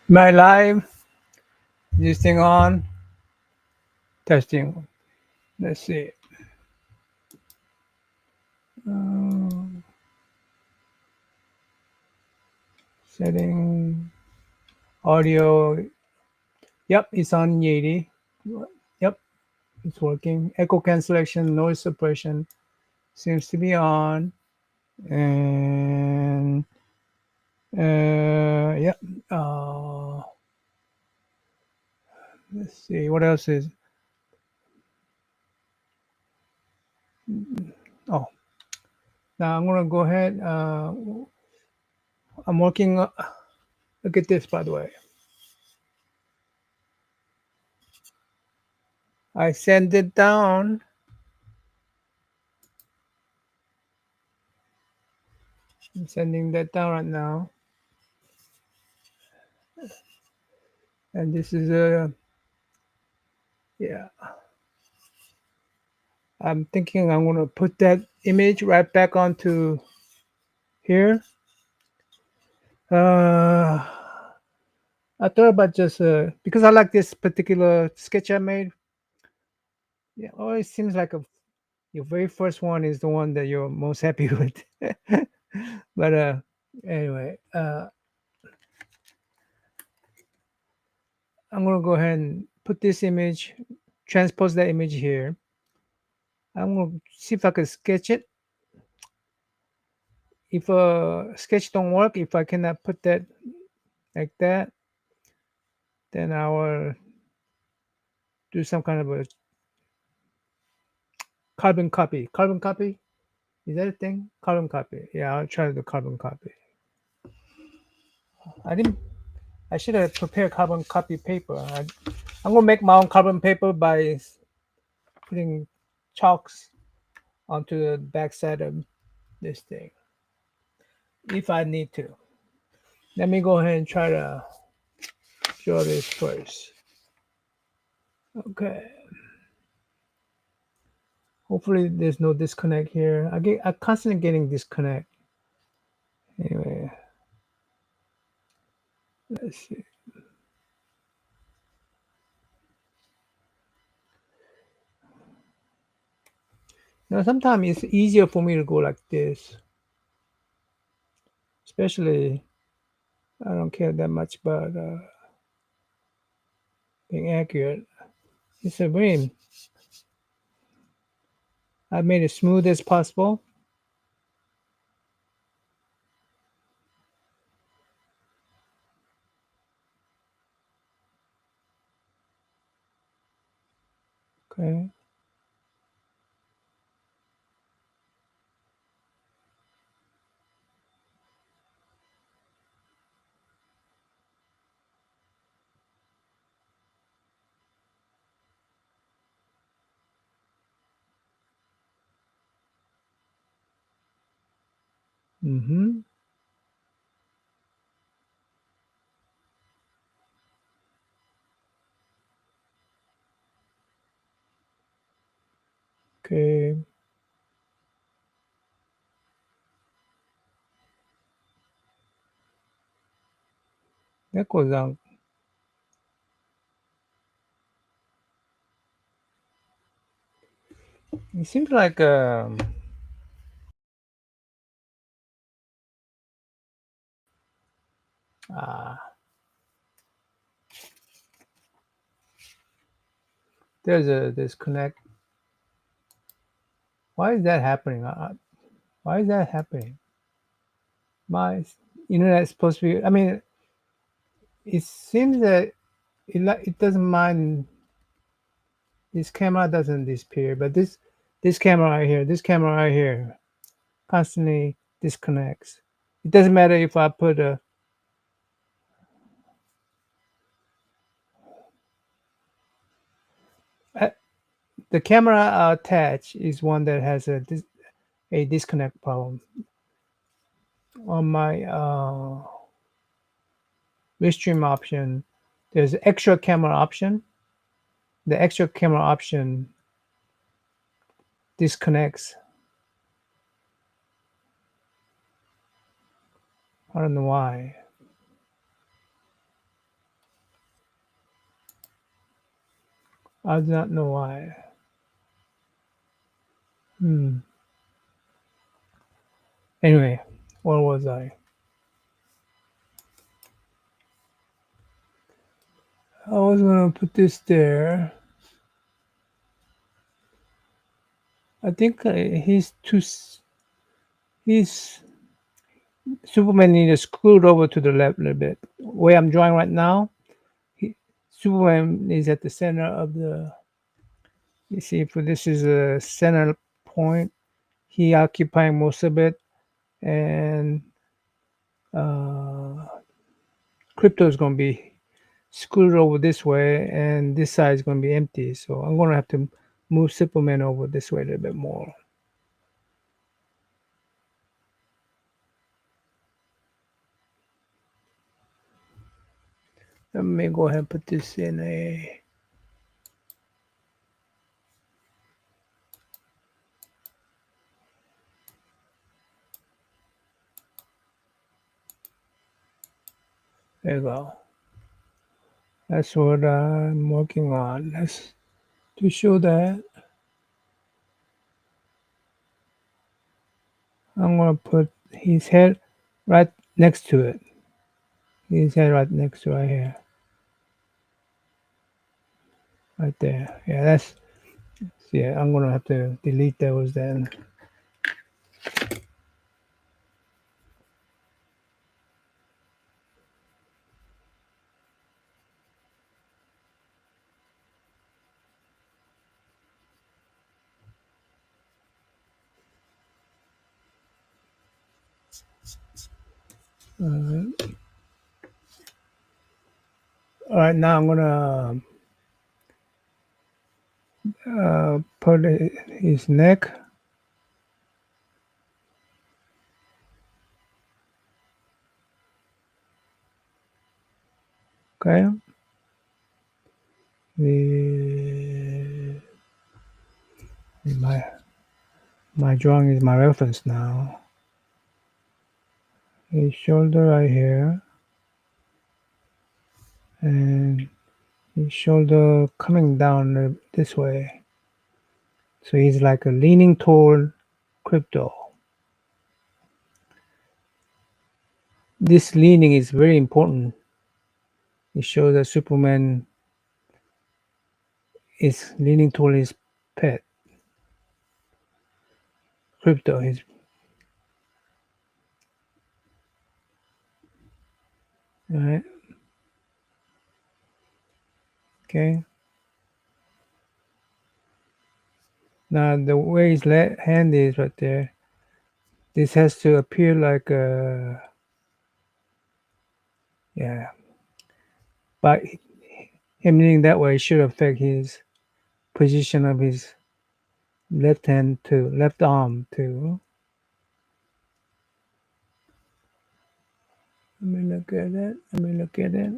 My live, this thing on, testing. Let's see. Um, Setting audio. Yep, it's on Yeti. Yep, it's working. Echo cancellation, noise suppression seems to be on. And yep. Uh, let's see what else is. Oh, now I'm gonna go ahead. I'm working. Look at this, by the way. I send it down. I'm sending that down right now. And this is a, yeah, I'm thinking I'm going to put that image right back onto here. Uh, I thought about just, because I like this particular sketch I made. Yeah, oh, it seems like your very first one is the one that you're most happy with. But anyway, I'm going to go ahead and put this image, transpose that image here. I'm going to see if I can sketch it. If a sketch don't work, if I cannot put that like that, then I will do some kind of a carbon copy. Carbon copy? Is that a thing? Carbon copy. Yeah, I'll try to do carbon copy. I didn't. I should have prepared carbon copy paper. I'm gonna make my own carbon paper by putting chalks onto the backside of this thing, if I need to. Let me go ahead and try to draw this first. Okay. Hopefully, there's no disconnect here. I'm constantly getting disconnect. Anyway, let's see. Now, sometimes it's easier for me to go like this, especially I don't care that much about being accurate. It's a very, I made it smooth as possible. Okay. Mm-hmm. Okay. That goes on. It seems like uh, there's a disconnect. Why is that happening? Why is that happening? My internet is supposed to be. I mean, it seems that it doesn't mind. This camera doesn't disappear, but this camera right here, this camera right here, constantly disconnects. It doesn't matter if I put a uh, the camera attached is one that has a disconnect problem. On my restream option, there's extra camera option. The extra camera option disconnects. I don't know why. I do not know why. Hmm. Anyway, where was I? I was gonna put this there. I think he's too. He's Superman needs screwed over to the left a little bit. Where I'm drawing right now, he, Superman is at the center of the. You see, if this is a center point, he occupying most of it, and uh, crypto is going to be screwed over this way, and this side is going to be empty. So I'm going to have to move Superman over this way a little bit more. Let me go ahead and put this in a. There you go. That's what I'm working on. That's to show that I'm going to put his head right next to it. His head right next to right here. Right there. Yeah, that's. Yeah, I'm going to have to delete those then. All right, now I'm going to put his neck. Okay. The my my drawing is my reference now. His shoulder right here, and his shoulder coming down this way. So he's like a leaning toward crypto. This leaning is very important. It shows that Superman is leaning toward his pet, crypto. His all right. Okay. Now the way his left hand is right there, this has to appear like a yeah. But him leaning that way should affect his position of his left hand too, left arm too. Let me look at it. Let me look at it.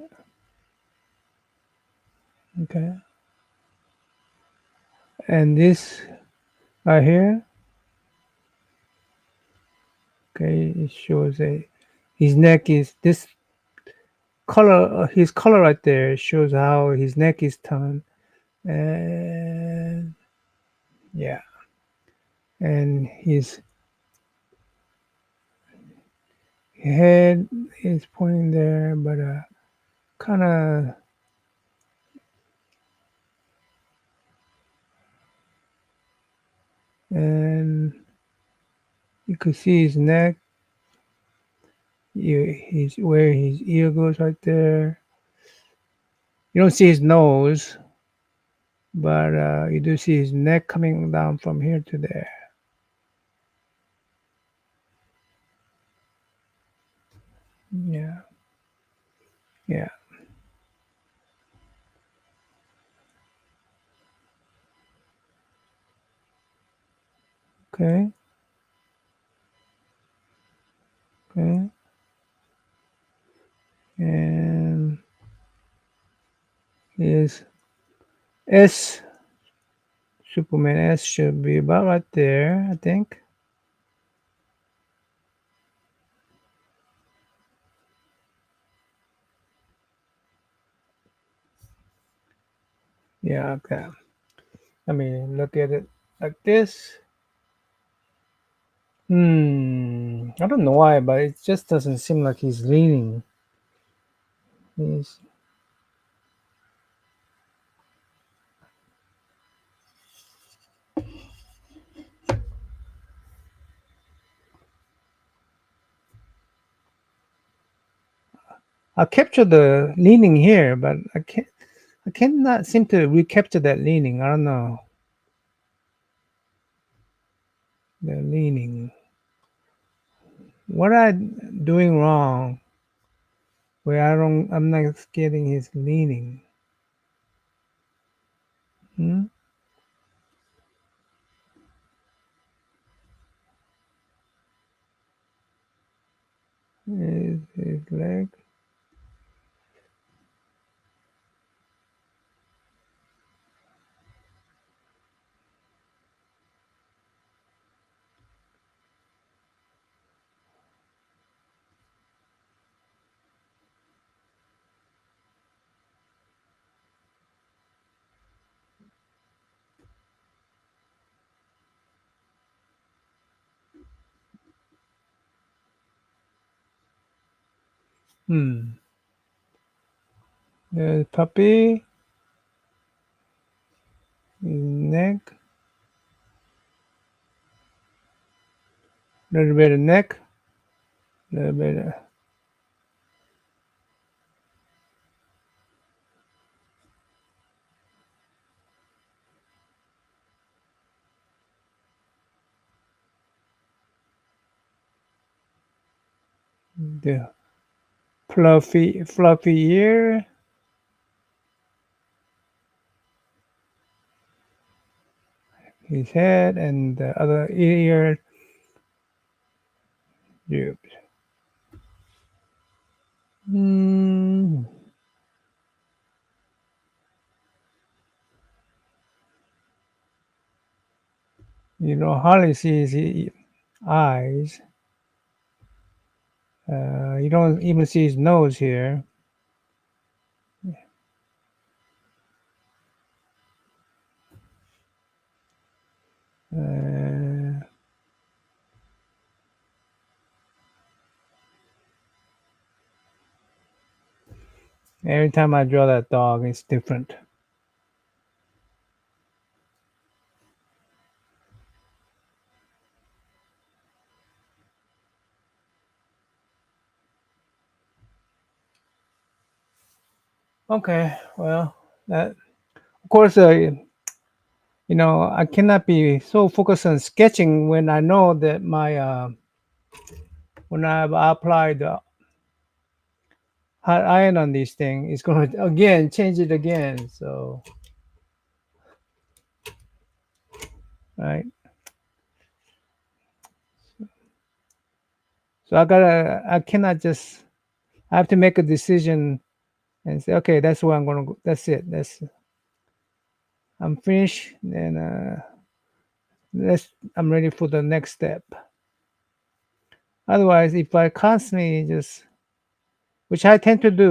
Okay. And this right here, okay, it shows a his neck is this color. His color right there shows how his neck is turned, and yeah, and his head is pointing there, but kind of, and you could see his neck. His where his ear goes right there. You don't see his nose, but you do see his neck coming down from here to there. Yeah, yeah. Okay, okay. And his S, Superman S should be about right there, I think. Yeah, okay. I mean, look at it like this. I don't know why, but it just doesn't seem like he's leaning. He's, I capture the leaning here, but I cannot seem to recapture that leaning. I don't know. The leaning. What I doing wrong where I'm not getting his leaning? Hmm? His leg. Hmm. The puppy. His neck. Little bit of neck. Little bit of the fluffy ear. His head and the other ear. Yep. Hmm. You don't hardly see his eyes. You don't even see his nose here. Uh, every time I draw that dog, it's different. Okay, well, that, of course, I cannot be so focused on sketching when I know that when I've applied the hot iron on this thing, it's going to again change it again. So, right. So I cannot just, I have to make a decision and say, okay, that's where I'm going to go. That's it. I'm finished. Then I'm ready for the next step. Otherwise, if I constantly just, which I tend to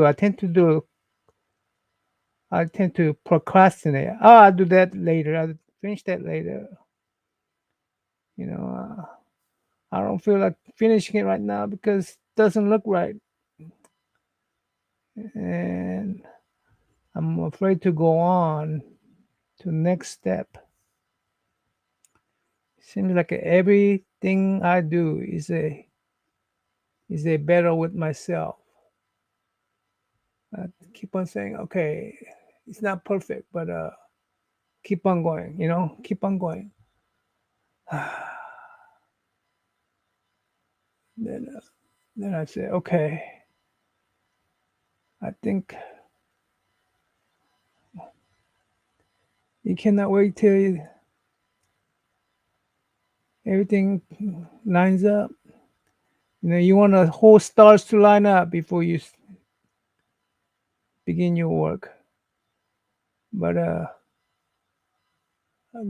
procrastinate. Oh, I'll do that later. I'll finish that later. You know, I don't feel like finishing it right now because it doesn't look right, and I'm afraid to go on to next step. Seems like everything I do is a battle with myself. I keep on saying, okay, it's not perfect, but keep on going. Keep on going. then, uh, then I say, okay, I think you cannot wait till everything lines up. You want the whole stars to line up before you begin your work. But I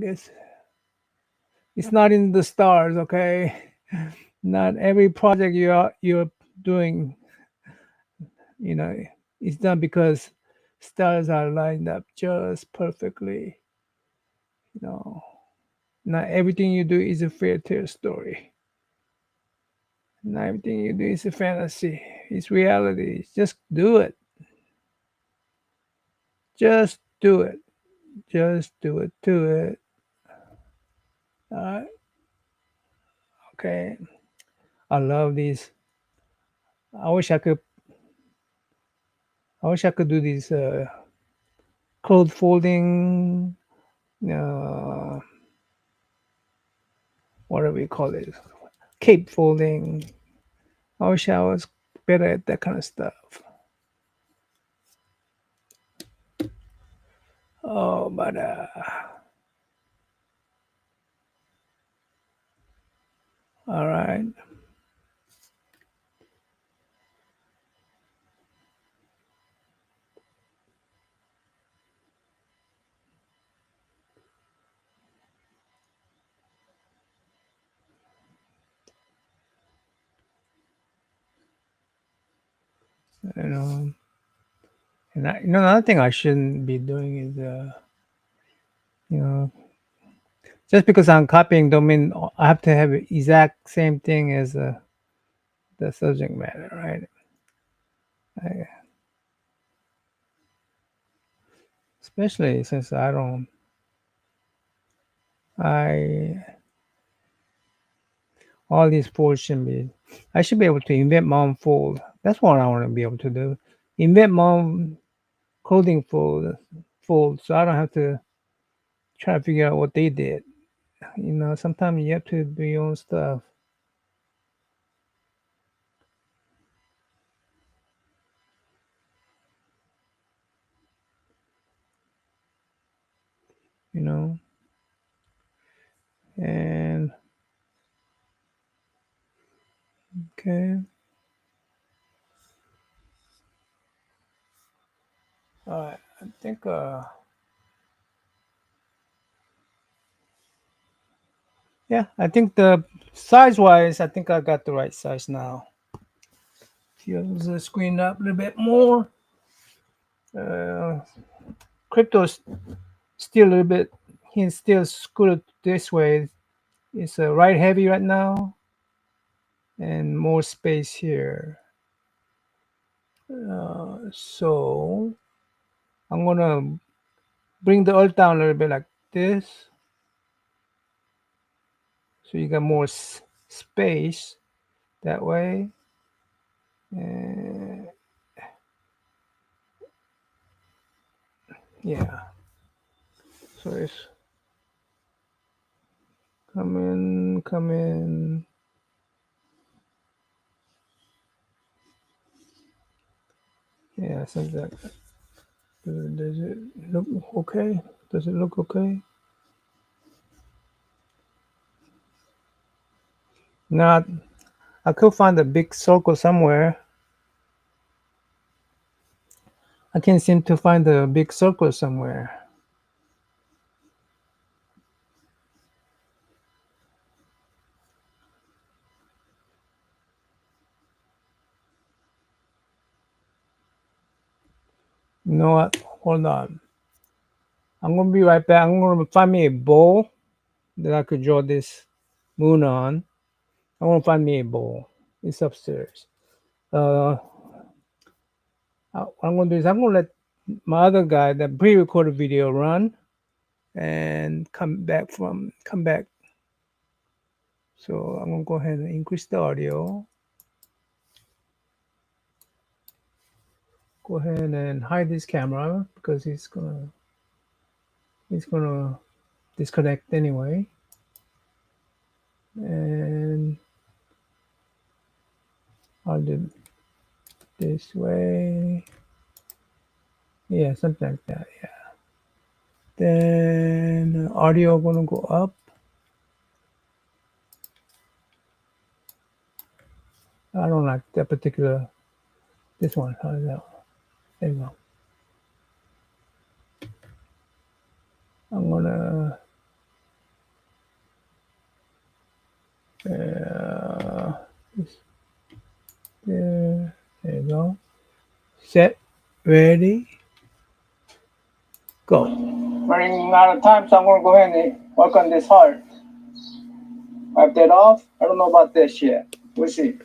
guess it's not in the stars, okay? Not every project you're doing, you know, it's done because stars are lined up just perfectly. You know, not everything you do is a fairy tale story. Not everything you do is a fantasy. It's reality. Just do it. Just do it. Just do it. Do it. Uh, okay. I love these. I wish I could. I wish I could do these clothes folding. Uh, what do we call it? Cape folding. I wish I was better at that kind of stuff. Oh, but all right. You know, another thing I shouldn't be doing is you know, just because I'm copying, don't mean I have to have the exact same thing as the subject matter, right? I, especially since I don't, I all these folds should be. I should be able to invent my own fold. That's what I want to be able to do. Invent my own clothing fold, so I don't have to try to figure out what they did. Sometimes you have to do your own stuff. You know, and okay. All right. I think. Yeah. I think the size wise, I think I got the right size now. Use the screen up a little bit more. Uh, Crypto's still a little bit. He's still screwed this way. It's right heavy right now, and more space here. So I'm gonna bring the earth down a little bit like this, so you got more space that way. And yeah, so it's come in. Yeah, something like that. Does it look okay? Does it look okay? Not. I could find a big circle somewhere. I can't seem to find a big circle somewhere. You know what? Hold on. I'm gonna be right back. I'm gonna find me a bowl that I could draw this moon on. I want to find me a bowl. It's upstairs. Uh, what I'm gonna do is I'm gonna let my other guy that pre-recorded video run and come back. So I'm gonna go ahead and increase the audio. Go ahead and hide this camera because he's gonna disconnect anyway. And I'll do this way. Yeah, something like that. Yeah. Then audio gonna go up. I don't like that particular. This one. How is that? There you go. I'm gonna. This there. There you go. Set. Ready. Go. Running out of time, so I'm gonna go ahead and work on this heart. Wipe that off. I don't know about this yet. We'll see.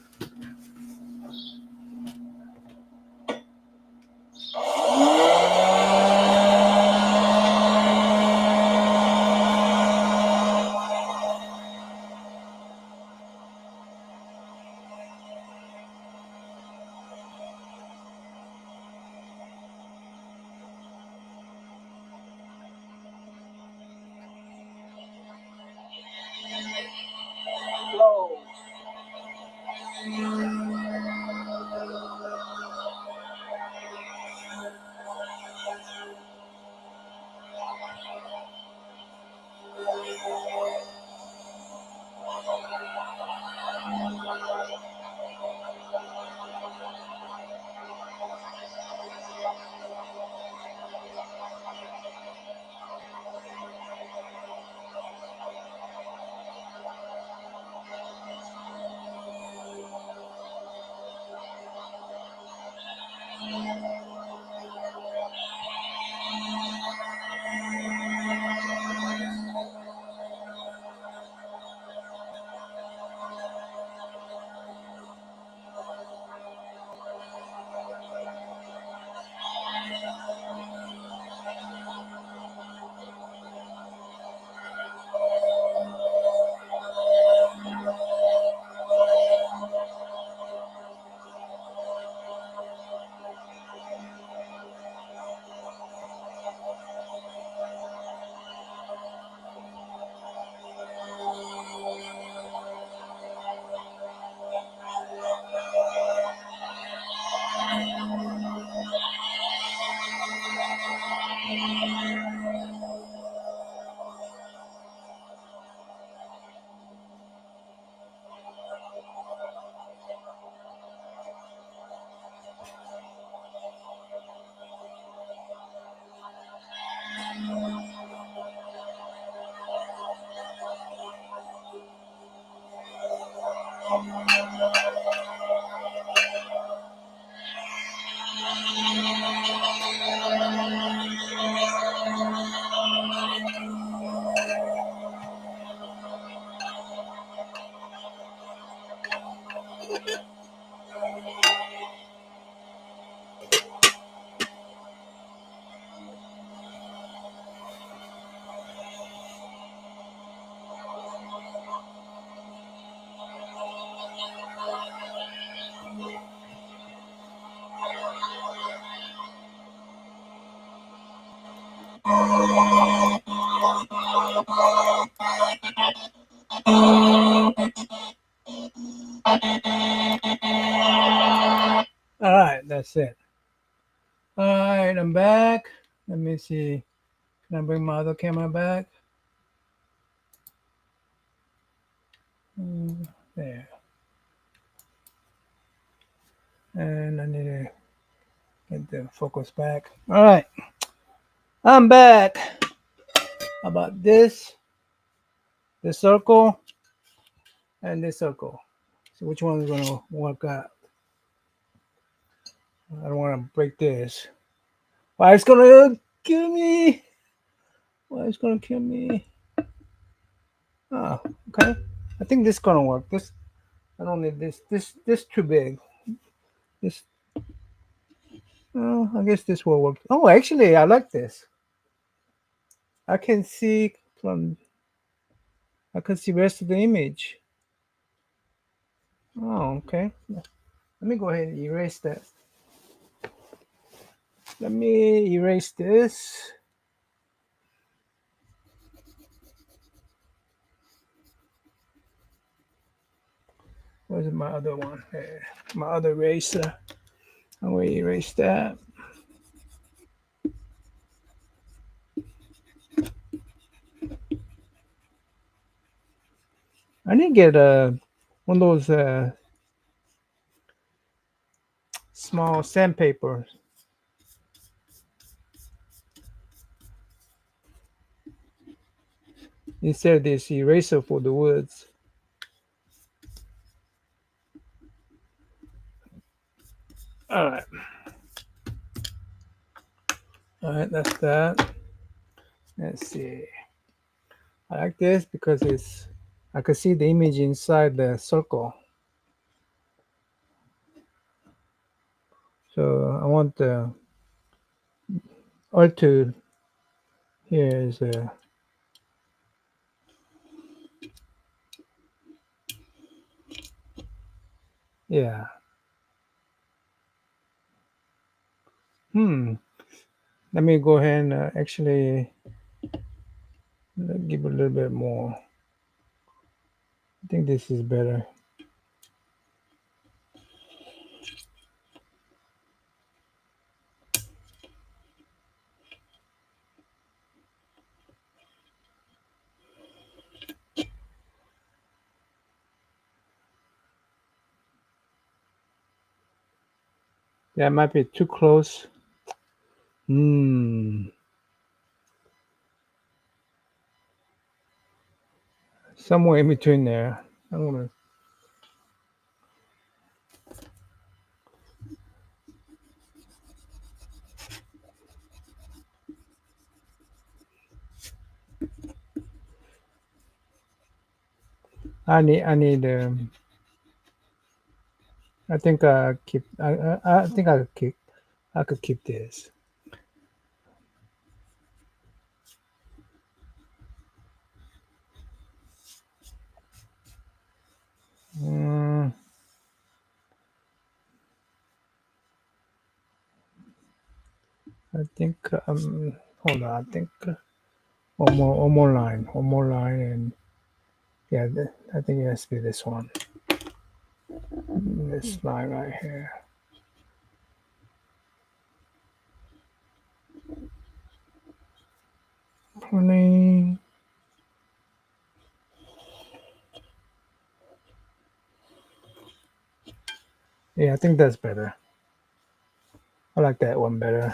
All right, that's it. All right, I'm back. Let me see. Can I bring my other camera back? There. And I need to get the focus back. All right, I'm back. How about this circle, and this circle? So which one is going to work out? I don't want to break this. Why it's going to kill me? Why it's going to kill me? Oh, okay. I think this is going to work. This I don't need this. This too big. This. Oh, I guess this will work. Oh, actually, I like this. I can see from. I can see rest of the image. Oh, okay. Let me go ahead and erase that. Let me erase this. Where's my other one? There. My other eraser. I'm going to erase that. I need to get one of those small sandpaper. Instead of this eraser for the woods. All right. All right, that's that. Let's see. I like this because I can see the image inside the circle. So I want the R2 here is yeah. Hmm. Let me go ahead and actually give a little bit more. I think this is better. That might be too close. Hmm. Somewhere in between there. I'm gonna. I need. I need. I think I keep. I think I could keep. I could keep this. Mm, I think. Hold on. I think one more line. One more line, and yeah. I think it has to be this one. This line right here. 20. Yeah, I think that's better. I like that one better.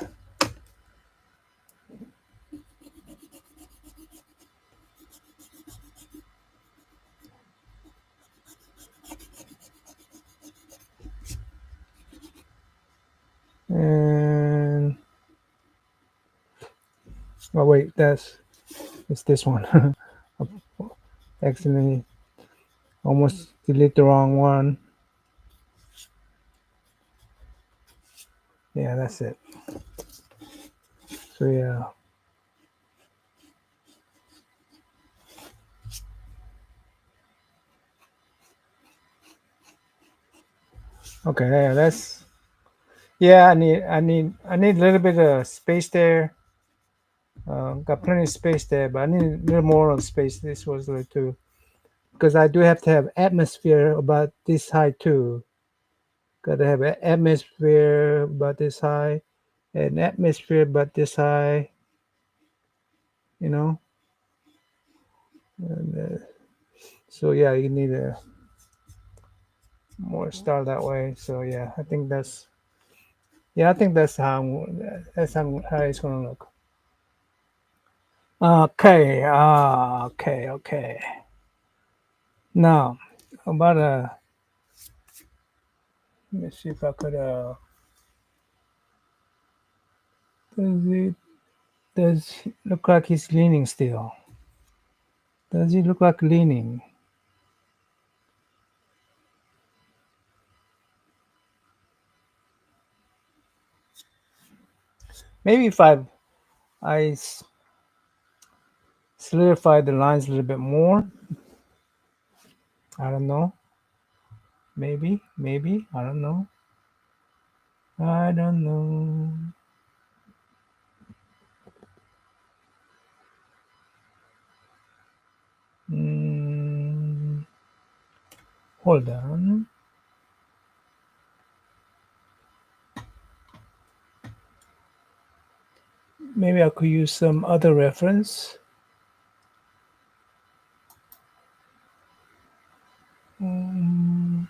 And oh wait, it's this one. Accidentally almost delete the wrong one. Yeah, that's it. So yeah. Okay, yeah, that's yeah. I need a little bit of space there. Got plenty of space there, but I need a little more of space. This was like too, because I do have to have atmosphere about this high too. Got to have an atmosphere about this high, an atmosphere about this high. You know. And, so yeah, you need a more style that way. So yeah, I think that's how it's gonna look. Okay, okay. Now, about let me see if I could does it does he look like he's leaning still? Does he look like leaning? Maybe if I solidify the lines a little bit more. I don't know. Maybe I don't know. I don't know. Mm, hold on. Maybe I could use some other reference. Um,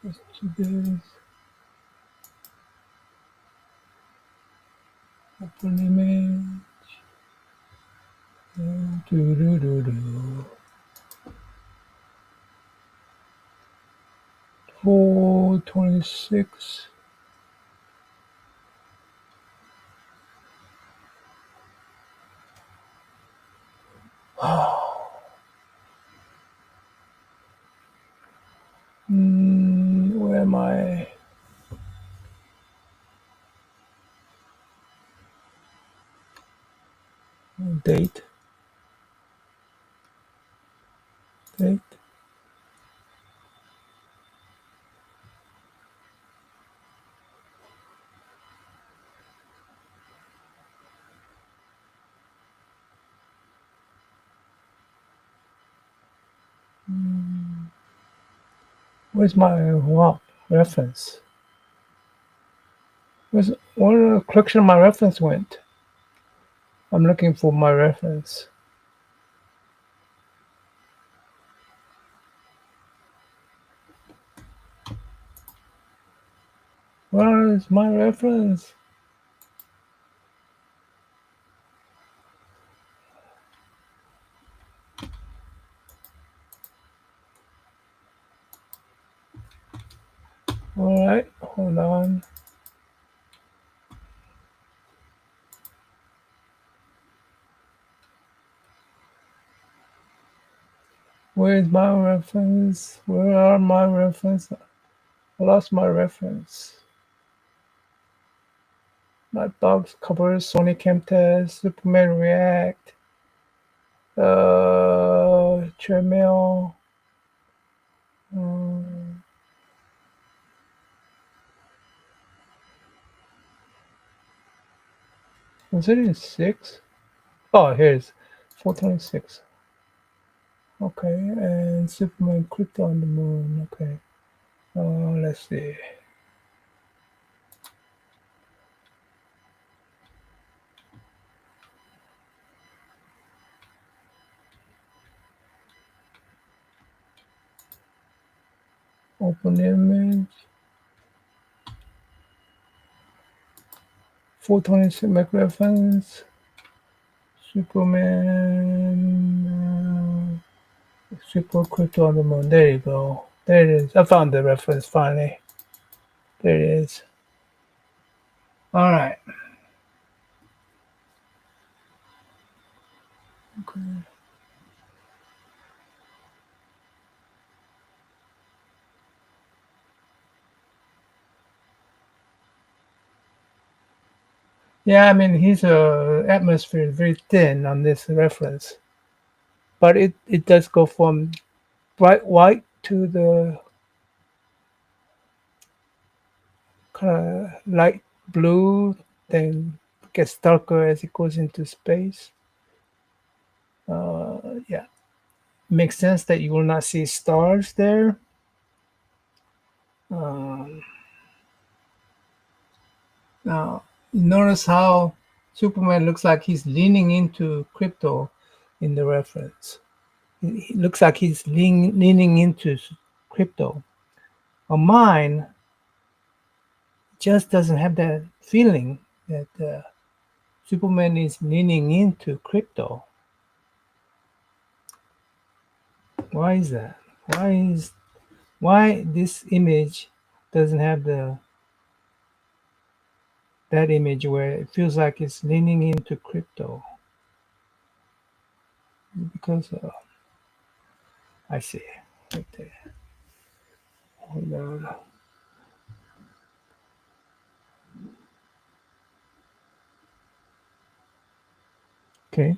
let's do this. Open image. Do, do, do, do. 426. Where am I? Date. Date. Where's my reference? Where the collection of my reference went? I'm looking for my reference. Where is my reference? All right, hold on. Where's my reference? Where are my reference? I lost my reference. Not Dogs covers, Sony Camtest, Superman React, Treadmill. Um, was it in 6? Oh, here's 426. Okay, and Superman Crypto on the Moon. Okay, let's see. Open image. 426 make reference. Superman. Super Crypto on the Moon. There you go. There it is. I found the reference finally. There it is. All right. Okay. Yeah, I mean his atmosphere is very thin on this reference, but it does go from bright white to the kind of light blue, then gets darker as it goes into space. Yeah, makes sense that you will not see stars there. Um, Now, you notice how Superman looks like he's leaning into crypto in the reference. It looks like he's leaning into crypto. On mine just doesn't have that feeling that Superman is leaning into crypto. Why is that? Why this image doesn't have that image where it feels like it's leaning into crypto? Because I see right there. Hold on. Okay.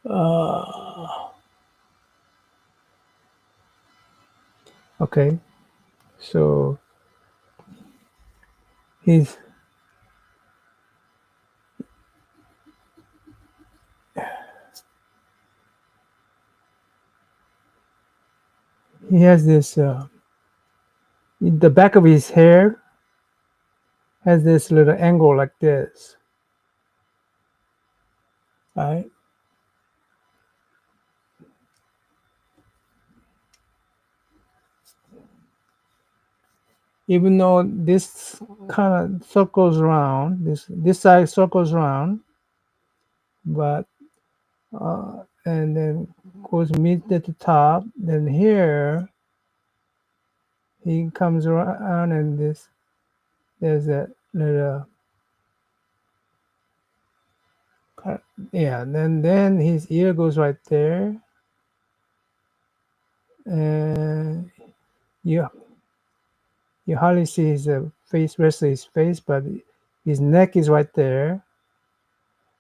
Uh, okay. So he's he has this the back of his hair has this little angle like this, right? Even though this kind of circles around, this side circles around, but and then goes mid at the top. Then here he comes around and this There's that little, yeah. Then his ear goes right there, and you you hardly see his face, rest of his face, but his neck is right there,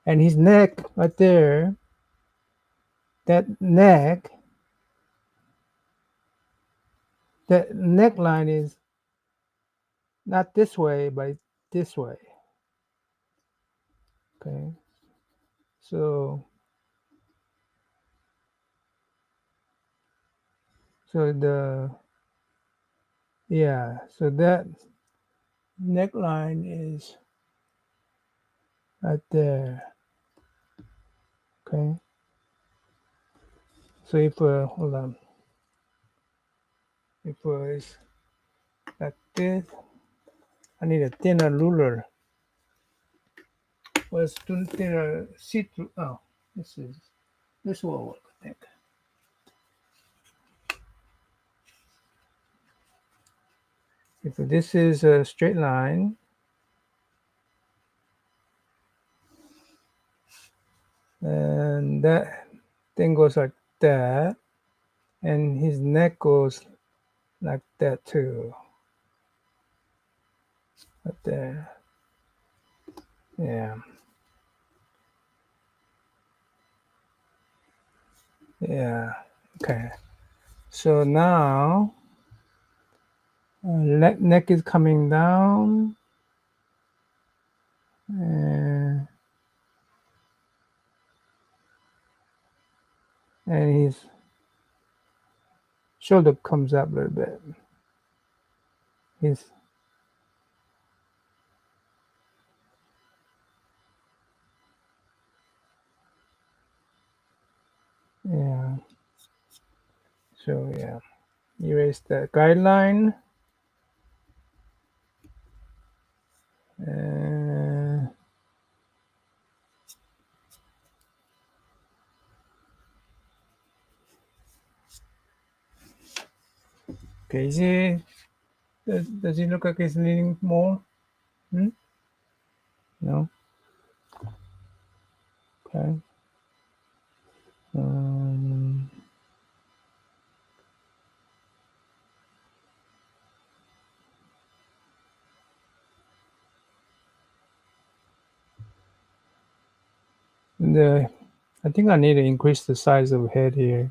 and his neck right there. That neck, that neckline is not this way, but this way. Okay, so the yeah, so that neckline is right there. Okay, so if hold on, if it's like this, I need a thinner ruler. Well, it's too thinner see through. Oh, this will work, I think. If this is a straight line, and that thing goes like that, and his neck goes like that too, right there. Yeah, yeah. Okay. So now neck is coming down, and his shoulder comes up a little bit. His yeah. So yeah, erase the guideline, and okay. Does he look like he's leaning more? Hmm? No. Okay. Um, the I think I need to increase the size of head here.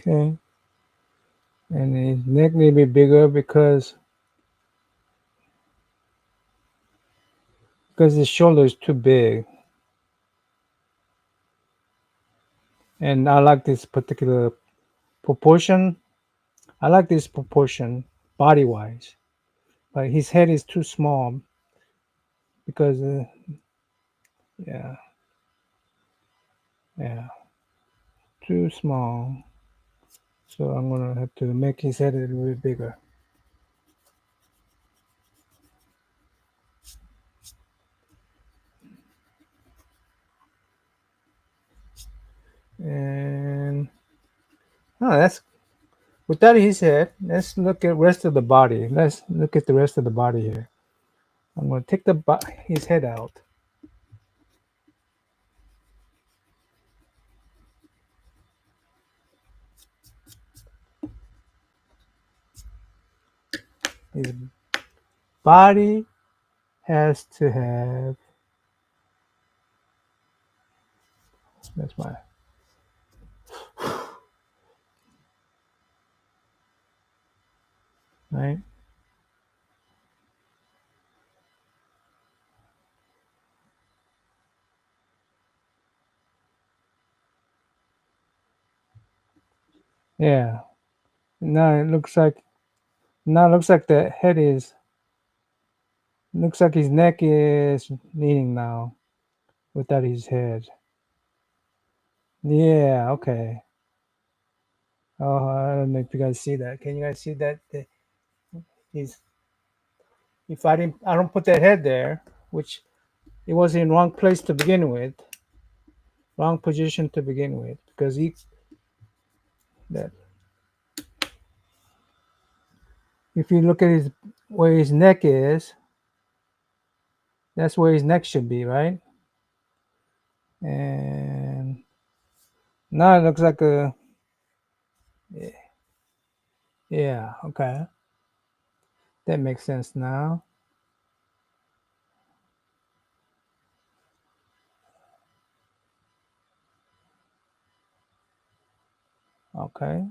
Okay. And his neck may be bigger because his shoulder is too big. And I like this particular proportion. I like this proportion body wise, but his head is too small because yeah, yeah, too small. So I'm gonna have to make his head a little bit bigger. And oh, that's without his head. Let's look at rest of the body. Let's look at the rest of the body here. I'm gonna take his head out. His body has to have. That's my. right? Yeah. Now it looks like the head is looks like his neck is leaning now without his head. Yeah. Okay. Oh, I don't know if you guys see that. Can you guys see that? He's if I don't put that head there, which it was in wrong place to begin with, wrong position to begin with, because he that if you look at his where his neck is, that's where his neck should be, right? And now it looks like a yeah. Okay, that makes sense now. Okay,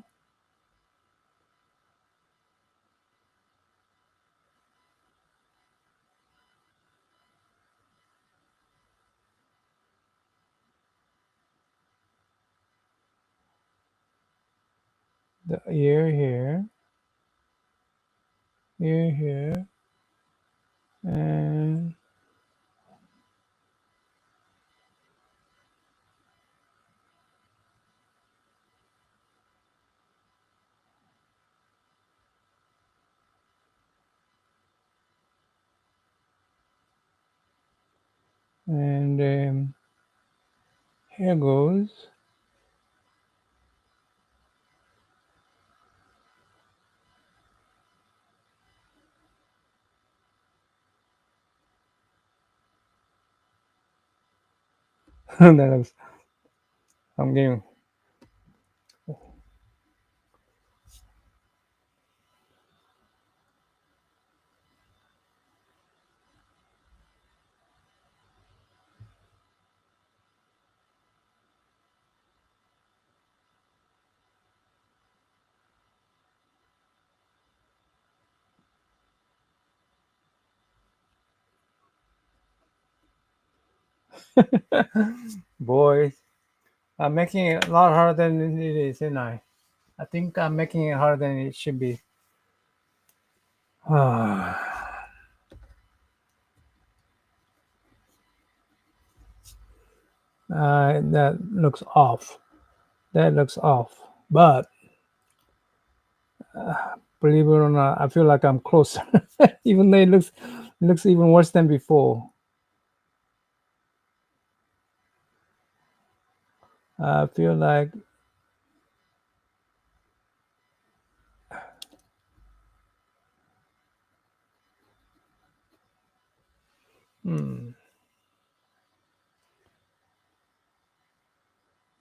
the ear here, ear here, and and here goes. that looks. I'm getting boy. I'm making it a lot harder than it is, isn't I? I think I'm making it harder than it should be. That looks off. That looks off. But believe it or not, I feel like I'm closer, even though it looks even worse than before. I feel like hmm,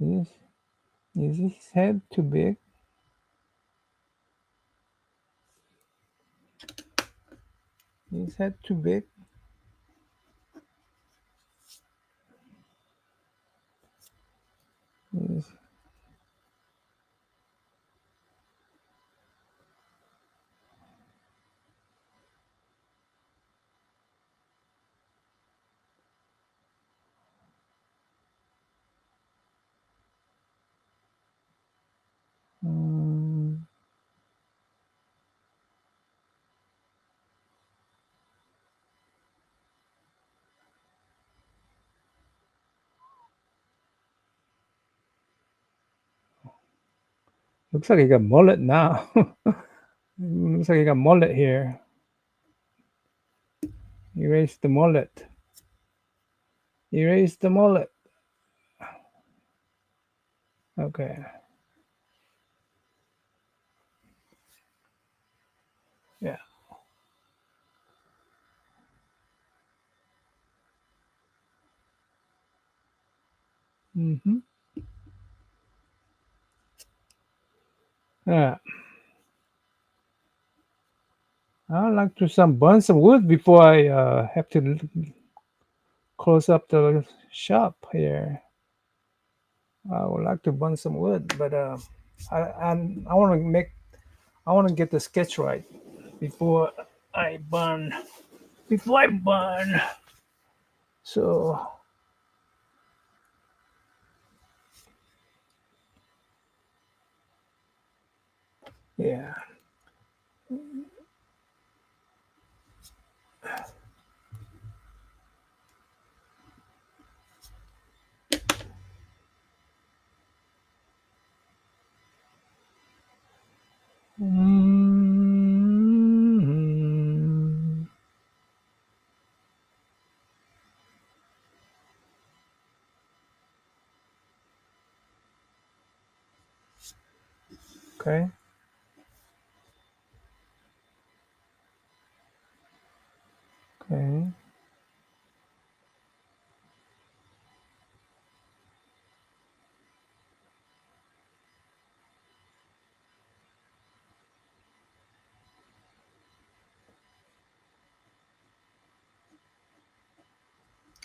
is is his head too big? Is his head too big? Is, um, looks like he got mullet now. Looks like he got mullet here. Erase the mullet. Erase the mullet. Okay. Yeah. Mm-hmm. Yeah. I like to some burn some wood before I have to close up the shop here. I would like to burn some wood, but I want to get the sketch right. before I burn. Before I burn. So yeah. Mm. Okay. Okay.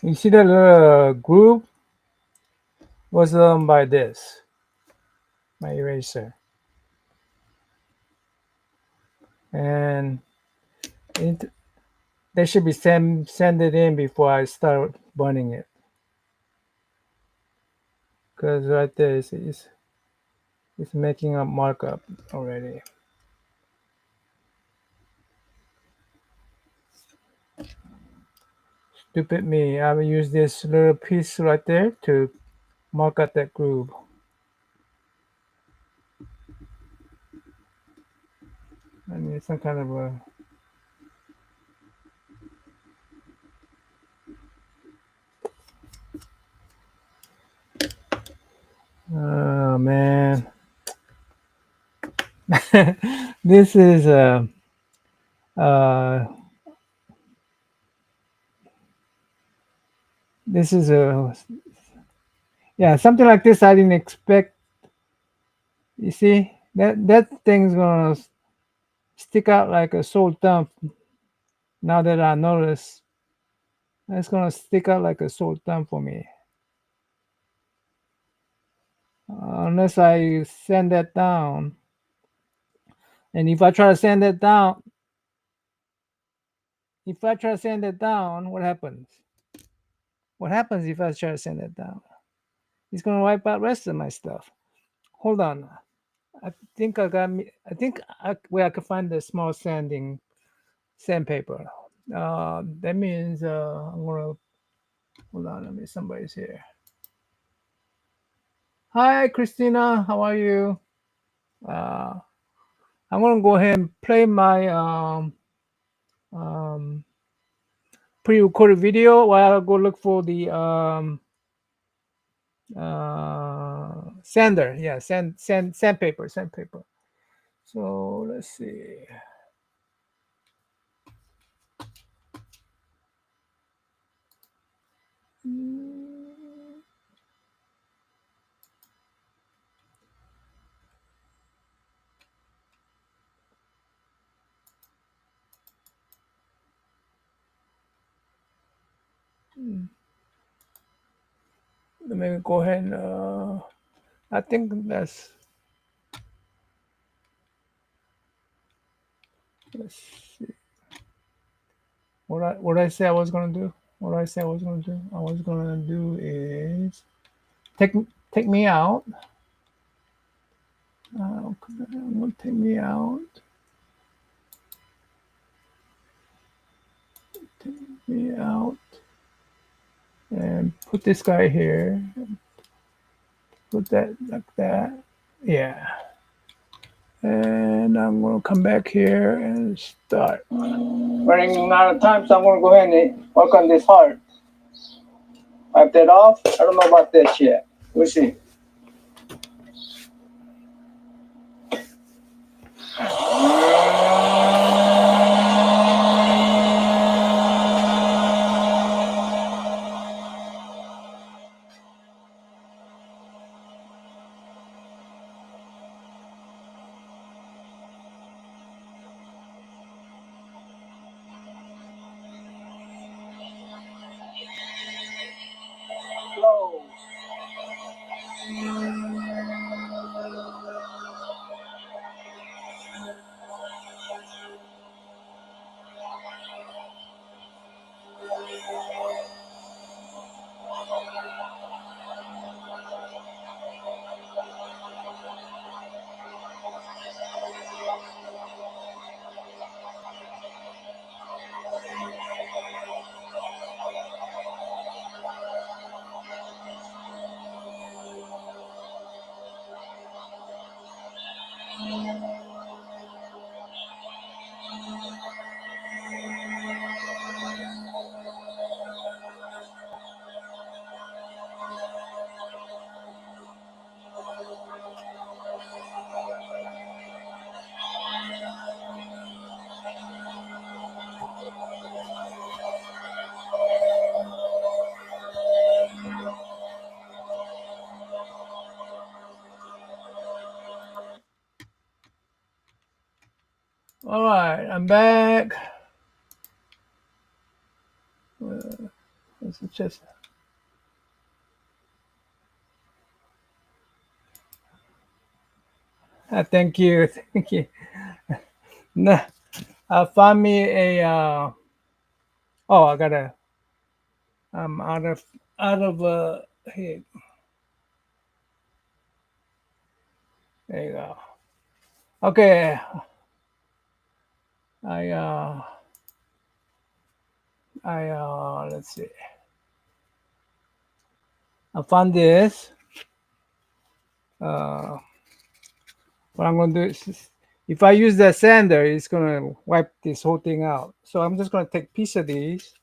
You see that little groove was done by this, my eraser, and it, they should be send it in before I start burning it, because right there it's making a markup already. Stupid me! I will use this little piece right there to mark out that groove. I need some kind of a. Oh man, this is uh, this is a yeah, something like this. I didn't expect. You see that thing's gonna stick out like a sore thumb. Now that I notice, it's gonna stick out like a sore thumb for me. Unless I sand that down, and if I try to sand that down, what happens? What happens if I try to sand that down? It's gonna wipe out rest of my stuff. Hold on. I think I got me. I think where I could find the small sandpaper. That means I'm gonna hold on. Let me. Somebody's here. Hi, Christina. How are you? Uh, I'm gonna go ahead and play my um, pre-recorded video while I go look for the sander. Yeah, sandpaper. So let's see. Let me go ahead and I think that's let's see what I say I was gonna do. What I say I was gonna do. I was gonna do is take take me out. I'm gonna take me out. Take me out and put this guy here. Put that like that. Yeah. And I'm gonna come back here and start. Running out of time, so I'm gonna go ahead and work on this hard. Wipe that off. I don't know about this yet. We'll see. Close. All right, I'm back. It's just thank you, thank you. Nah, find me a. Oh, I gotta. I'm out of. Here, there you go. Okay, I uh, let's see. I found this. Uh, what I'm gonna do is, if I use that sander, it's gonna wipe this whole thing out. So I'm just gonna take a piece of these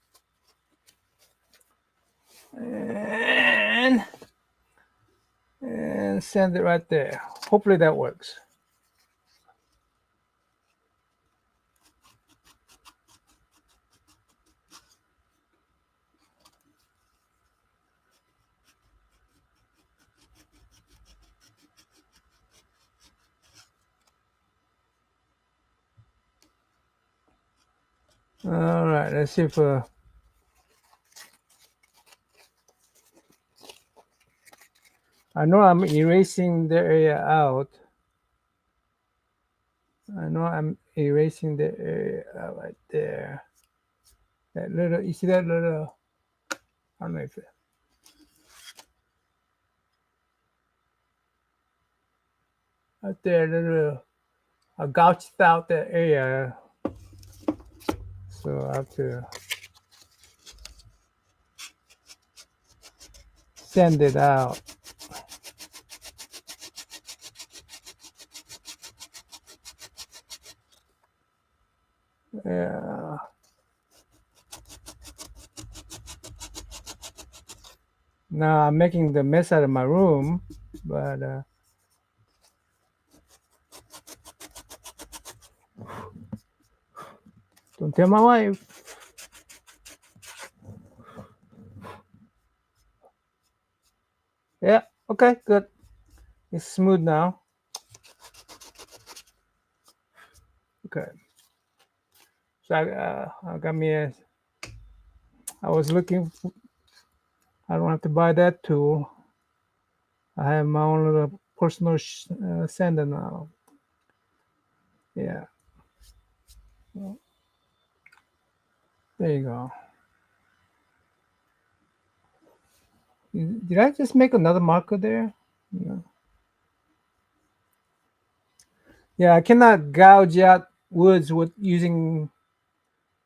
and sand it right there. Hopefully that works. All right, let's see if I know I'm erasing the area out. I know I'm erasing the area out right there. That little, you see that little, I don't know if right there, little, I gouged out that area. So I have to sand it out. Yeah. Now I'm making the mess out of my room, but don't tell my wife. Yeah, okay, good. It's smooth now. Okay. So I got me a, I was looking, I don't have to buy that tool. I have my own little personal sander now. Yeah, there you go. Did I just make another marker there? No. Yeah, I cannot gouge out woods with using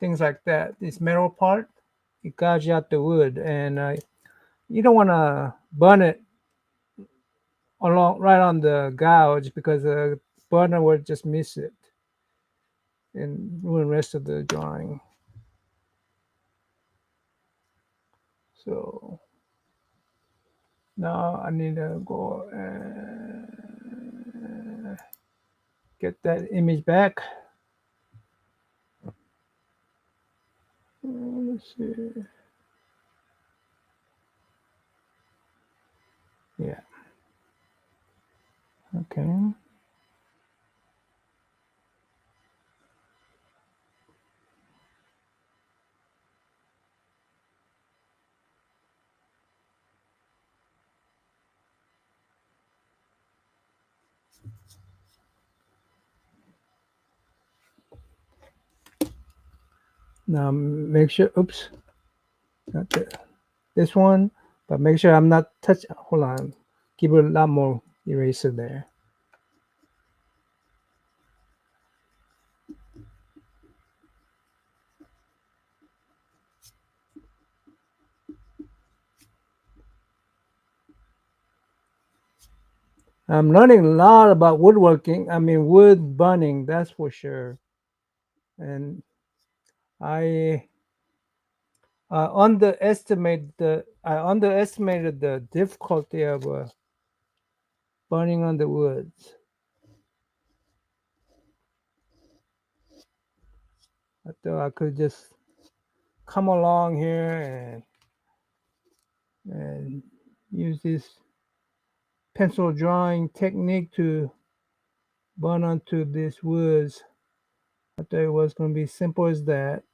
things like that. This metal part, it gouge out the wood, and you don't want to burn it along right on the gouge because the burner will just miss it and ruin the rest of the drawing. So now I need to go and get that image back. Let's see. Yeah. Okay. Now make sure. Oops. Not the, this one. But make sure I'm not touch. Hold on, give it a lot more eraser there. I'm learning a lot about woodworking. I mean, wood burning. That's for sure. And I underestimated the difficulty of burning on the woods. I thought I could just come along here and use this pencil drawing technique to burn onto this woods. I thought it was going to be simple as that.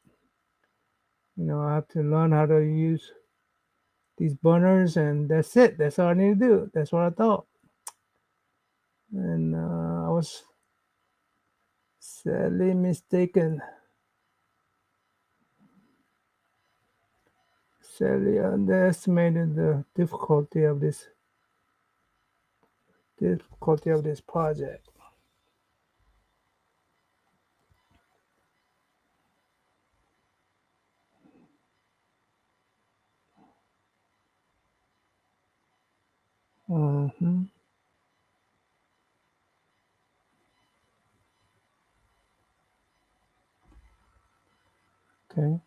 I have to learn how to use these burners, and that's it. That's all I need to do. That's what I thought. And I was sadly mistaken. Sadly underestimated the difficulty of this project. Hmm. Okay.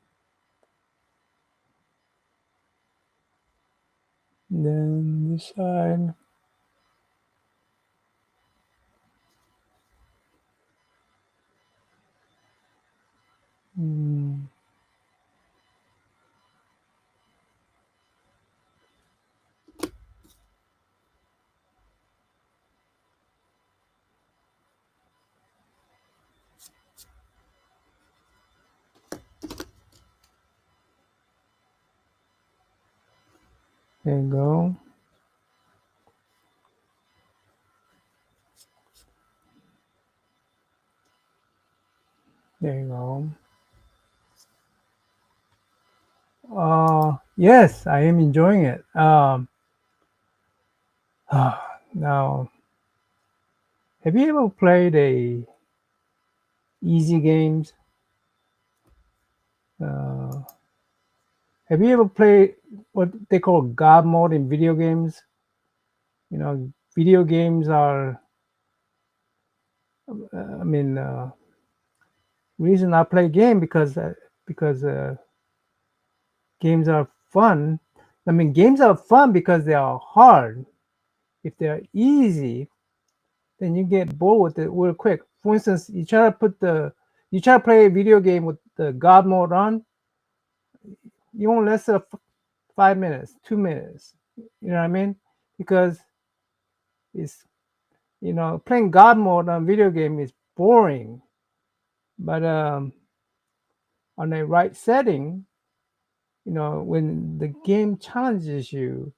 Then this side. Mm, there you go. There you go. Yes, I am enjoying it. Now, have you ever played a easy games? Uh, have you ever played what they call God mode in video games? Video games are. I mean, reason I play game because games are fun. I mean, games are fun because they are hard. If they're easy, then you get bored with it real quick. For instance, you try to play a video game with the God mode on, you won't last 5 minutes, 2 minutes. You know what I mean? Because it's playing God mode on video game is boring. But on the right setting, when the game challenges you,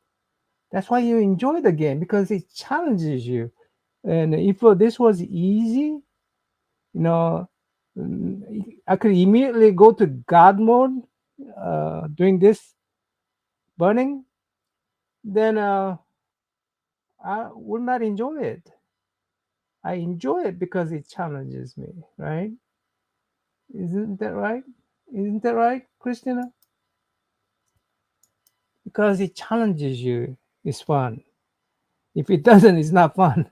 that's why you enjoy the game because it challenges you. And if this was easy, you know, I could immediately go to God mode doing this burning, then I would not enjoy it. I enjoy it because it challenges me, right? Isn't that right? Isn't that right, Christina? Because it challenges you, it's fun. If it doesn't, it's not fun.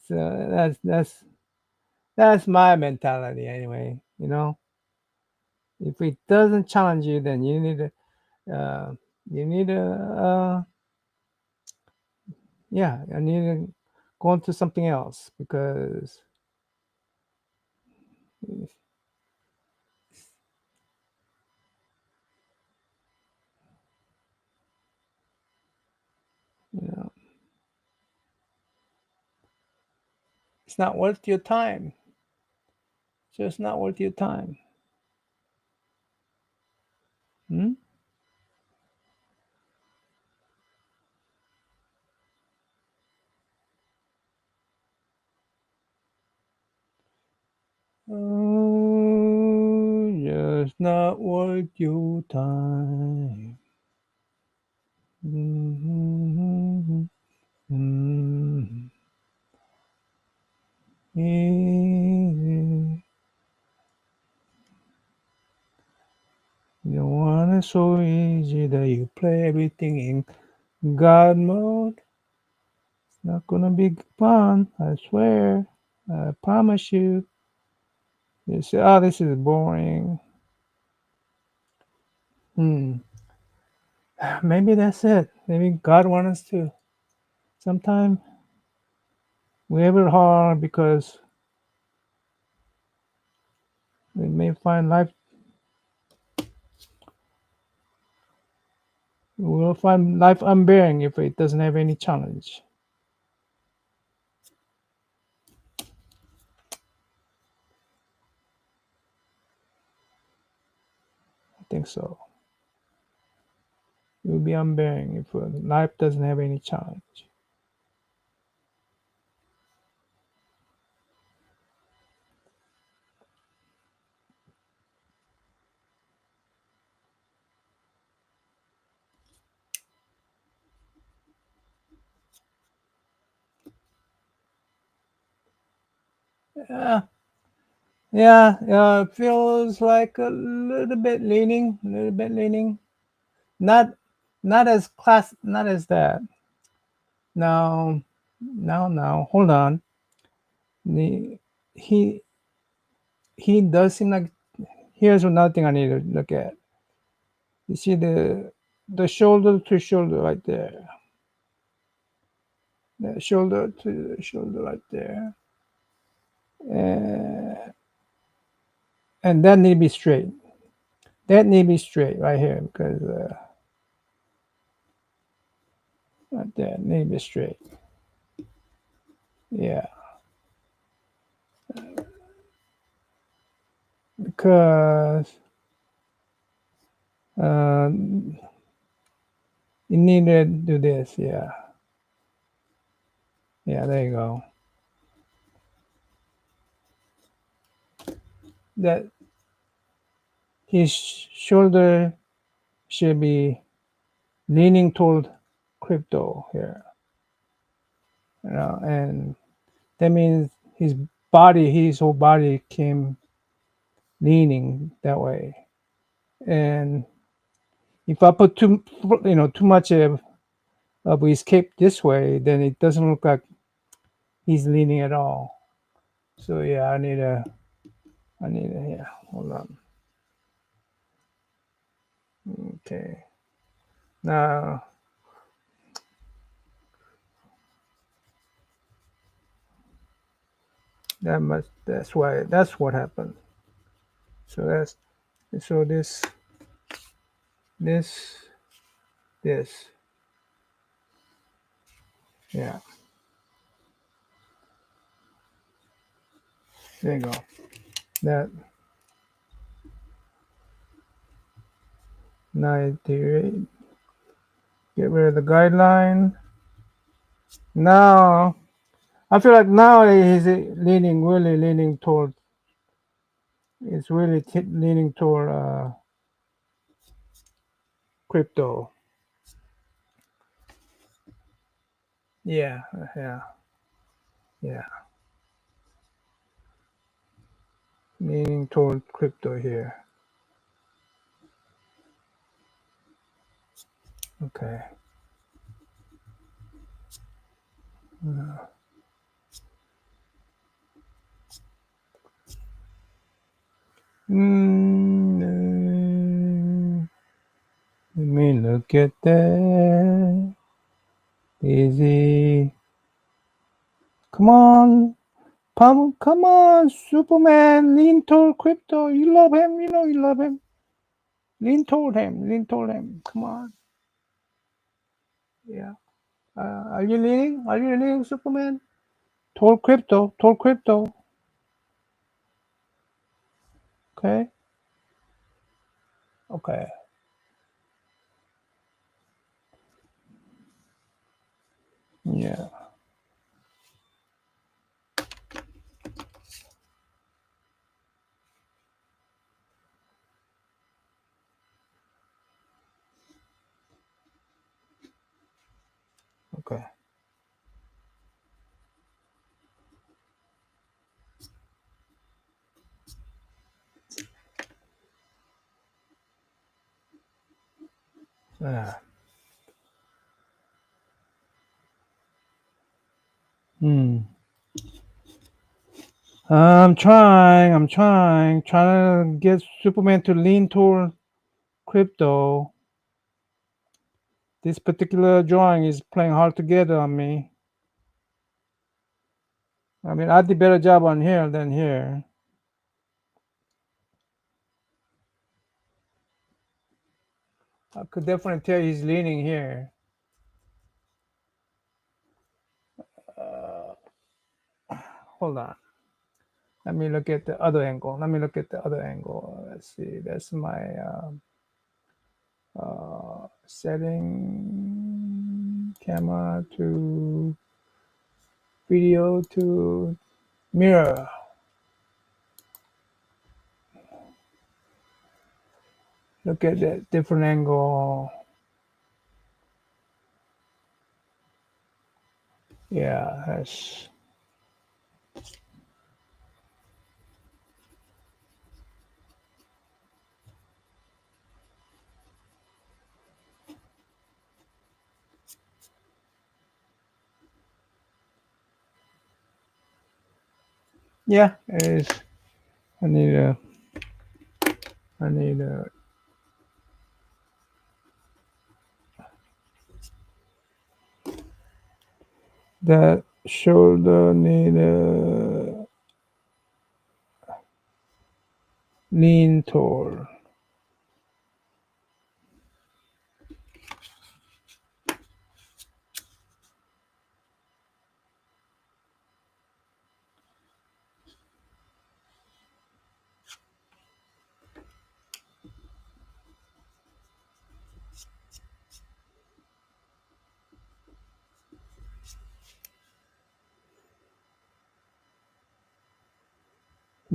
So that's my mentality anyway. If it doesn't challenge you, then uh, you need to yeah, I need to go on to something else because you know it's not worth your time. Just not worth your time. Hmm? Just it's not worth your time. Mhm, mhm. Easy. You want it so easy that you play everything in God mode. It's not gonna be fun, I swear. I promise you. You say, oh, this is boring. Hmm. Maybe that's it. Maybe God wants us to. Sometime we have it hard because we may find life. We will find life unbearing if it doesn't have any challenge. I think so. It will be unbearing if life doesn't have any challenge. Yeah, yeah, it feels like a little bit leaning. Not, not as class, not as that. No, no, no. Hold on. The he he does seem like. Here's another thing I need to look at. You see the shoulder to shoulder right there. The shoulder to shoulder right there. Uh, and that need to be straight. That need to be straight right here because right there need to be straight. Yeah, because you need to do this. Yeah, yeah. There you go. That his shoulder should be leaning toward crypto here. And that means his whole body came leaning that way. And if I put too much of his cape this way, then it doesn't look like he's leaning at all. So yeah, yeah, hold on. Okay. Now that's what happened. So so this, this, yeah, there you go. That 98. Get rid of the guideline. Now I feel like now he's really leaning toward. It's really leaning toward crypto. Yeah, yeah, yeah. Leaning toward crypto here. Okay. Let me look at that. Easy. Come on. Come on, Superman. Lean toward crypto. You love him. You know you love him. Lean toward him. Lean toward him. Come on. Yeah. Are you leaning? Are you leaning, Superman? Toward crypto. Toward crypto. Okay. Okay. Yeah. Okay. Yeah. Hmm. Trying to get Superman to lean toward crypto. This particular drawing is playing hard to get on me. I mean, I did better job on here than here. I could definitely tell he's leaning here. Uh, Hold on. Let me look at the other angle. Let's see. That's my setting camera to video to mirror. Look at that different angle. Yeah, yeah, it is. I need a, I need a, that shoulder need a lean toward.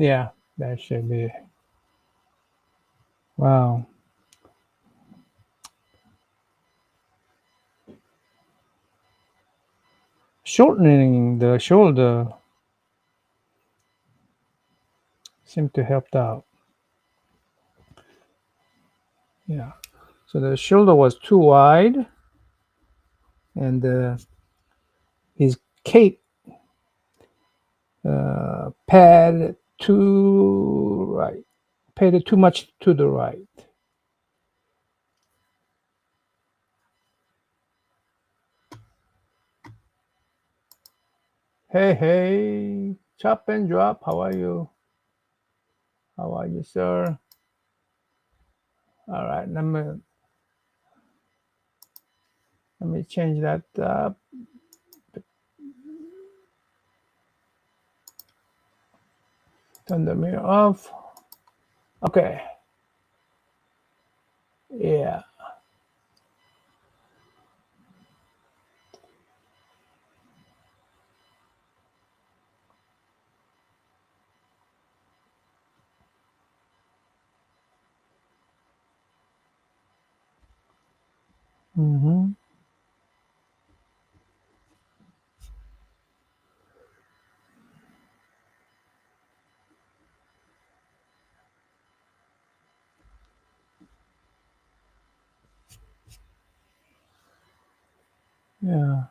Yeah, that should be. Wow. Shortening the shoulder seemed to help out. Yeah. So the shoulder was too wide, and his cape pad too right, padded too much to the right. Hey, hey, chop and drop. How are you? How are you, sir? All right, let me change that up. Turn the mirror off. Okay. Yeah. Mm-hmm. Yeah.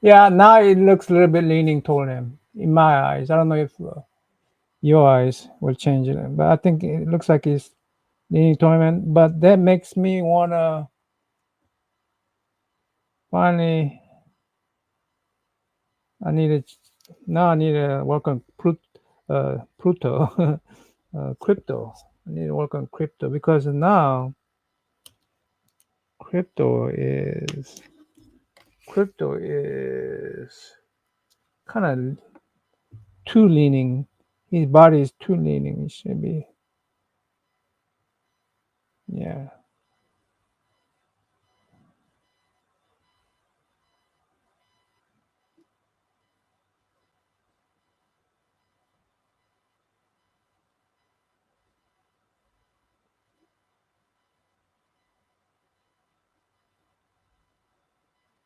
Yeah. Now it looks a little bit leaning toward him in my eyes. I don't know if your eyes will change it, but I think it looks like he's leaning toward him. But that makes me wanna finally. I need to now. I need to work on Pluto, crypto. I need to work on crypto because now crypto is crypto is kind of too leaning. His body is too leaning. It should be, yeah.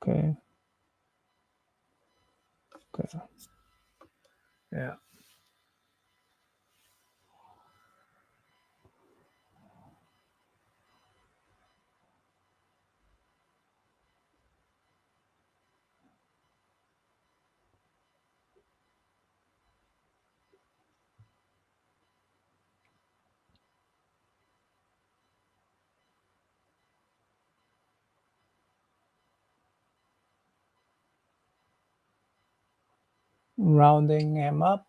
Okay. Okay. Yeah. Rounding him up.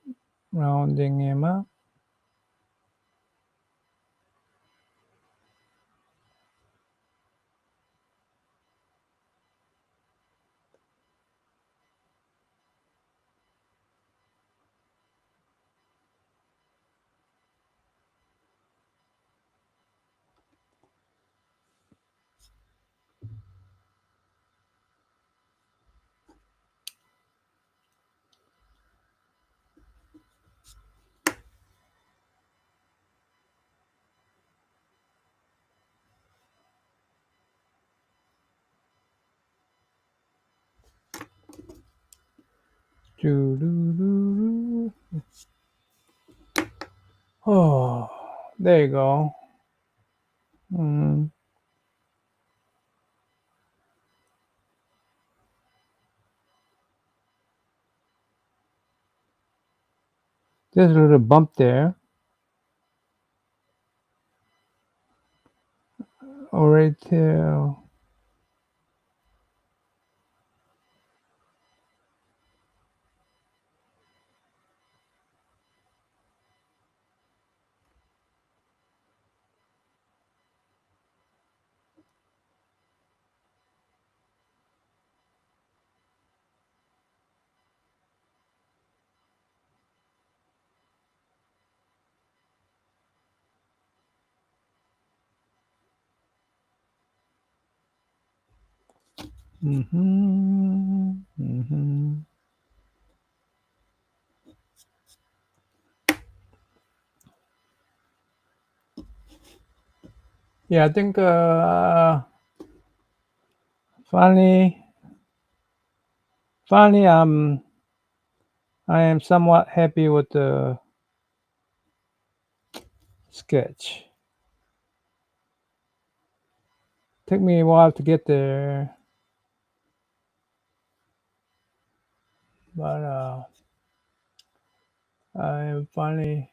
Rounding him up. Doo-doo-doo-doo. Oh, there you go. Mm, there's a little bump there. Already till. Mm-hmm. Mm-hmm. Yeah, I think finally, finally, I am somewhat happy with the sketch. Took me a while to get there, but I am finally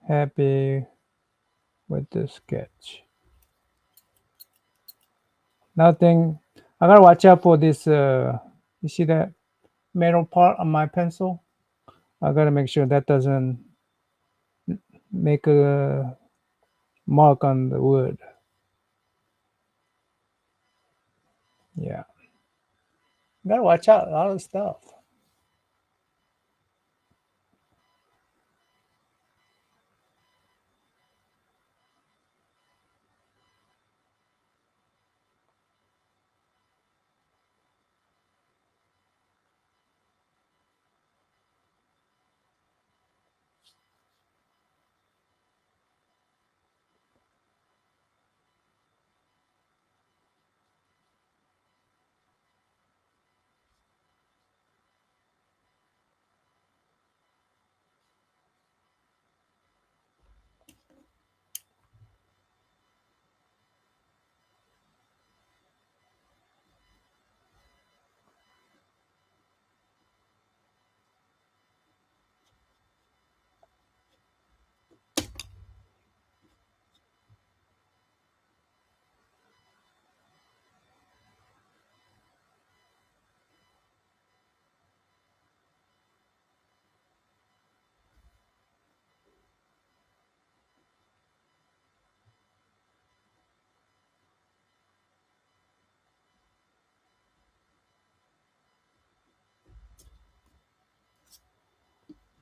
happy with the sketch. Nothing. I gotta watch out for this. You see that metal part on my pencil? I gotta make sure that doesn't make a mark on the wood. Yeah, gotta watch out. A lot of stuff.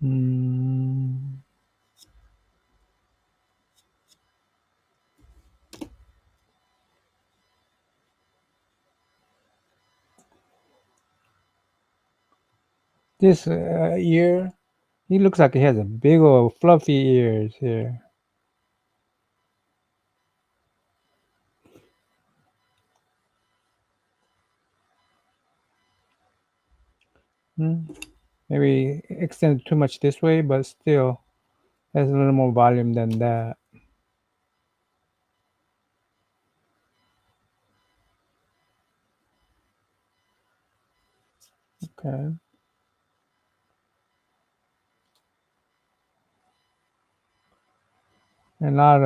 Mm. This ear, he looks like he has a big old fluffy ears here. Hmm. Maybe extend too much this way, but still has a little more volume than that. Okay. And not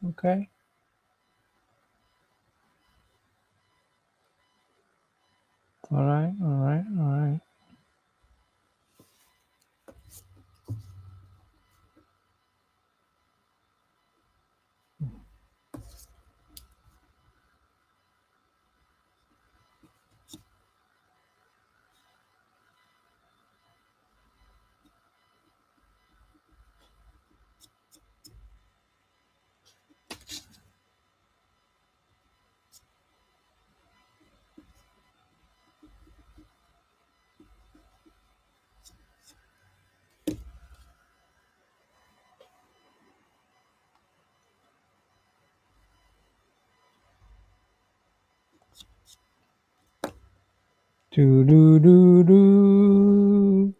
okay. All right. All right. All right. Do do do do.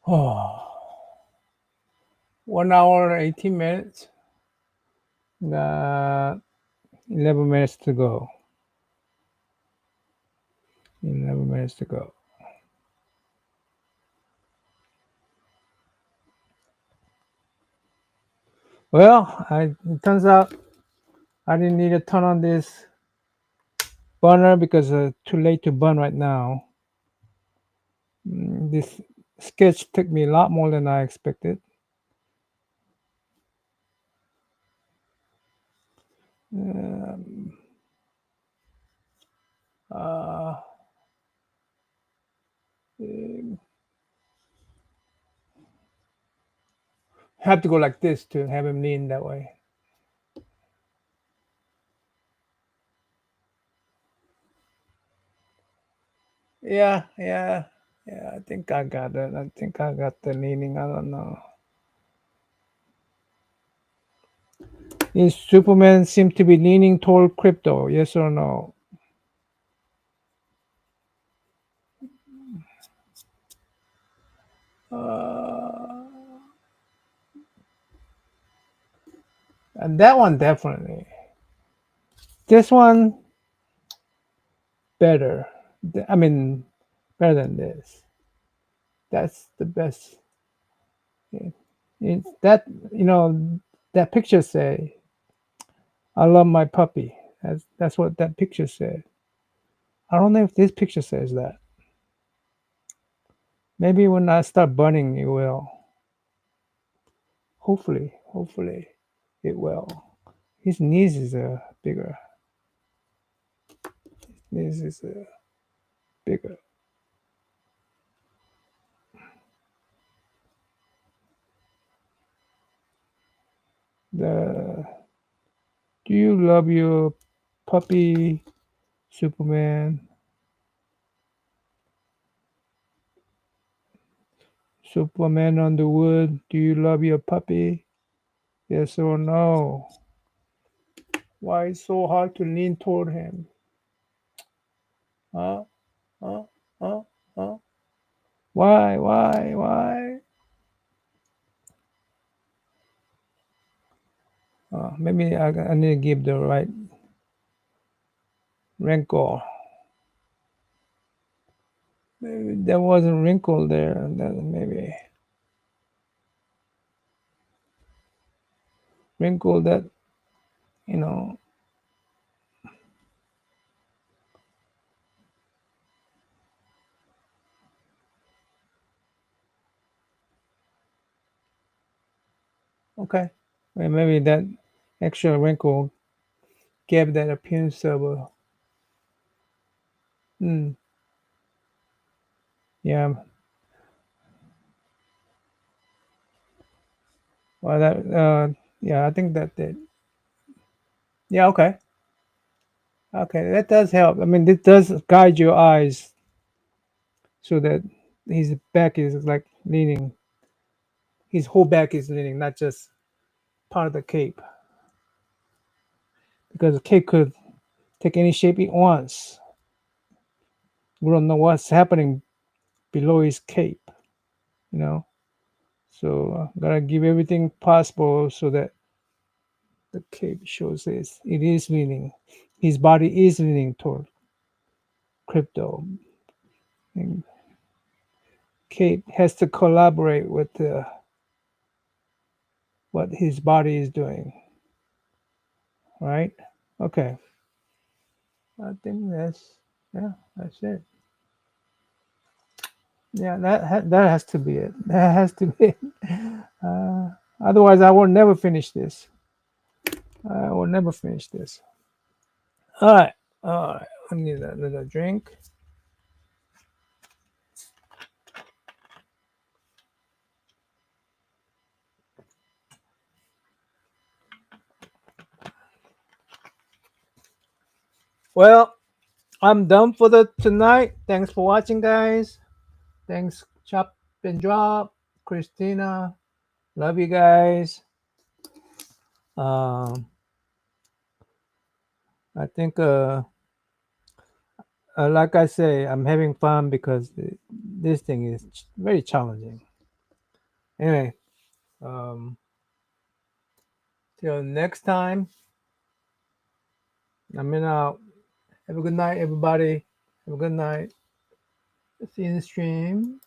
Oh, 1 hour 18 minutes. 11 minutes to go. 11 minutes to go. Well, it turns out I didn't need to turn on this burner because too late to burn right now. This sketch took me a lot more than I expected. Um, uh, have to go like this to have him lean that way. Yeah, yeah, yeah. I think I got it. I think I got the leaning. I don't know. Is Superman seem to be leaning toward crypto? Yes or no? Uh, and that one definitely. This one better. I mean, better than this. That's the best. It, that that picture say, "I love my puppy." That's what that picture said. I don't know if this picture says that. Maybe when I start burning, it will. Hopefully, it will. His knees is bigger. Knees is bigger. The Do you love your puppy, Superman? Superman on the wood. Do you love your puppy? Yes or no? Why it's so hard to lean toward him? Uh, uh, uh, uh. Why? Why? Why? Maybe I need to give the right wrinkle. Maybe there was a wrinkle there. And then maybe wrinkle that you know. Okay, well, maybe that extra wrinkle gave that appearance of a. Hmm, yeah. Well, that. Yeah, I think that did. Yeah. Okay. Okay, that does help. I mean, it does guide your eyes so that his back is like leaning. His whole back is leaning, not just part of the cape, because the cape could take any shape it wants. We don't know what's happening below his cape, you know. So gotta give everything possible so that the cape shows it is leaning. His body is leaning toward crypto. And cape has to collaborate with what his body is doing, right? Okay, I think that's it. Yeah, that has to be it. That has to be it. Uh, Otherwise, I will never finish this. I will never finish this. All right, all right. I need another drink. Well, I'm done for the tonight. Thanks for watching, guys. Thanks, Chop and Drop, Christina. Love you guys. Um, I think, like I say, I'm having fun because this thing is very challenging. Anyway, um, till next time, I'm in out. Have a good night, everybody. Have a good night. See you in the stream.